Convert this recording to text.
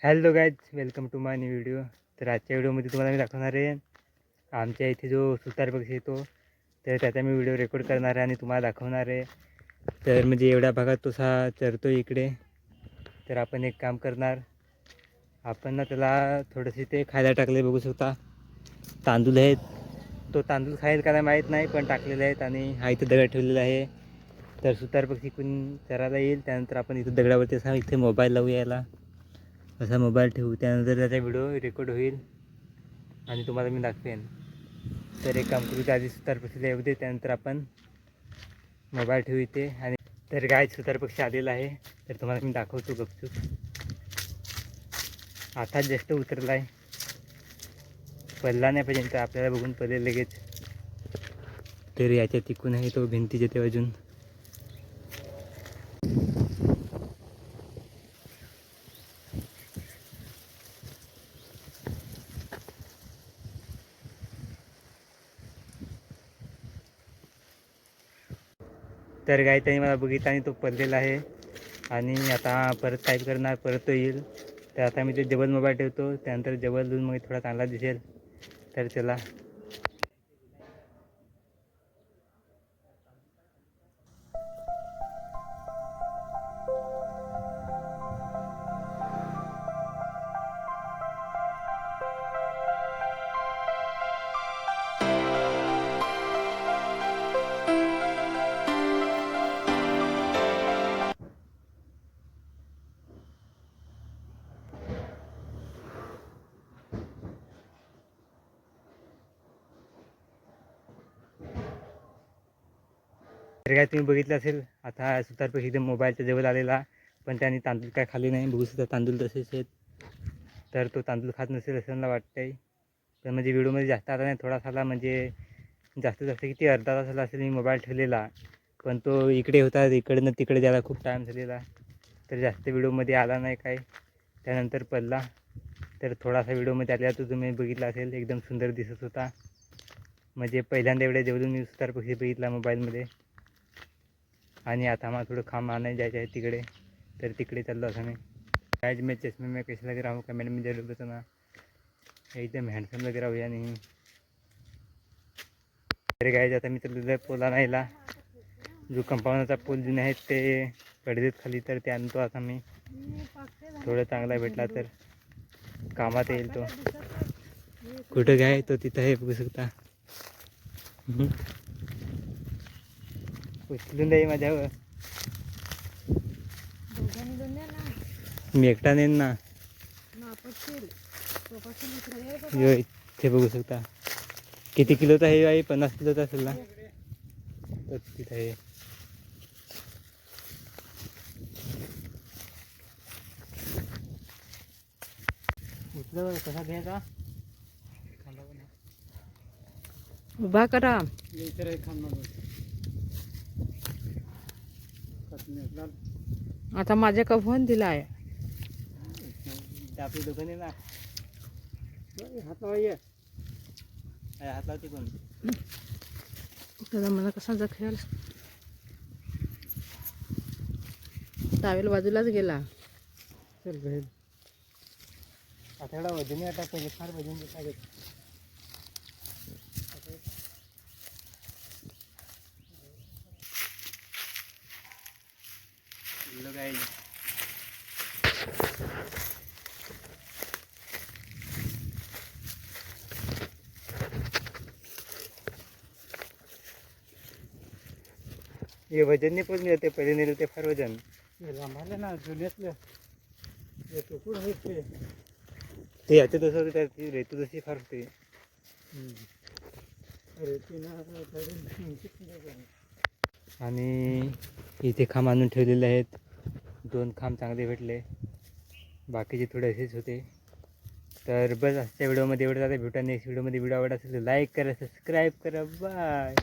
Hello guys, welcome to my new video. तर आजच्या व्हिडिओमध्ये तुम्हाला मी दाखवणार आहे आमच्या इथे जो सुतार पक्षी येतो, तर त्याचा मी व्हिडिओ रेकॉर्ड करणार आहे आणि तुम्हाला दाखवणार आहे. तर म्हणजे एवढ्या भागात तो चरतो इकडे. तर आपण एक काम करणार, आपण ना त्याला थोडेसे ते खायला टाकले, बघू शकता तांदूळ आहेत. तो तांदूळ खाईल का नाही माहीत नाही, पण टाकलेले आहेत. आणि हा इथे दगड ठेवलेला आहे. तर सुतार पक्षी इकडून चरायला येईल. त्यानंतर आपण इथे दगडावरती असा इथे मोबाईल लावू यायला, असा मोबाईल ठेवू. त्यानंतर त्याचा व्हिडिओ रेकॉर्ड होईल आणि तुम्हाला मी दाखवेन. तर एक काम करू, आधी सुतार पक्षीला येऊ दे, त्यानंतर आपण मोबाईल ठेवू इथे. आणि तर काय सुतार पक्षी आलेला आहे, तर तुम्हाला मी दाखवतो गपचूप. आता जस्ट उतरला आहे, पडला नाही पाहिजे तर आपल्याला बघून पडले लगेच. तर याच्या तिकून आहे तो भिंतीच्या ते अजून. तर काय त्याने मला बघितलं आणि तो पडलेला आहे. आणि आता परत काय करणार, परत तो येईल. तर आता मी ते जबल मोबाईल ठेवतो, त्यानंतर जबल देऊन मग थोडा चांगला दिसेल तर त्याला. तर काय तुम्ही बघितलं असेल, आता सुतार पक्षी एकदम मोबाईलच्या जवळ आलेला, पण त्याने तांदूळ काय खाली नाही. बघू शकता तांदूळ तसेच आहेत. तर तो तांदूळ खात नसेल असं मला वाटतंय. पण म्हणजे व्हिडिओमध्ये जास्त आला नाही, थोडासा आला. म्हणजे जास्तीत जास्त किती अर्धा तास असेल मी मोबाईल ठेवलेला, पण तो इकडे होता, इकडनं तिकडे जायला खूप टाईम झालेला. तर जास्त व्हिडिओमध्ये आला नाही काय. त्यानंतर पडला. तर थोडासा व्हिडिओमध्ये आला तो तुम्ही बघितला असेल, एकदम सुंदर दिसत होता. म्हणजे पहिल्यांदा एवढ्या जवळून मी सुतार पक्षी बघितला मोबाईलमध्ये. आणि आता मला थोडं खांब आणायला जायचं आहे तिकडे, तर तिकडे चाललो असं मी. काय मैं चष्मे में कैसे लग रहा हूँ कमेंट में जरूर बताना. एकदम हँडसम लग रहा हूँ या नहीं. तर काय आता मी चाललेलो पोला नाहीला, जो कंपाऊंडचा पूल जुने आहेत ते पडदेत खाली, तर ते आणतो आता मी. थोडं चांगला भेटला तर कामात येईल तो. कुठं काय तो तिथं आहे, बघू शकता. उचलून द्याय माझ्यावर, मी एकटा नेन ना. यो इथे बघू शकता किती किलोचा आहे आई, 50 किलोचा असेल ना. तर तिथे आहे. उचल कसा घ्यायचा, उभा करा. आता माझ्या का फोन दिला आहे. आपली दुकान आहे ना, हात लावाय हात लावते कोण. त्याला मला कसा जखेल, टावेल बाजूलाच गेला. चल भेट आता एवढा वजनी आता पहिले फार वजन दिसायचं. गाइस ये वजन नाही पण मिळते, पहिले नेलं ते फार वजन आम्हाला ना जुन्यातलं टोकून होते ते याचं तसं होतं. त्याची रेतू तशी फार होते. आणि इथे खांब आणून ठेवलेले आहेत. 2 खांब चांगले भेटले, बाकीचे थोडे असेच होते. तर बस आजच्या व्हिडिओमध्ये एवढं झालं. भेटूया नेक्स्ट व्हिडिओमध्ये. व्हिडिओ आवडला असेल तर लाईक करा, सबस्क्राईब करा. बाय.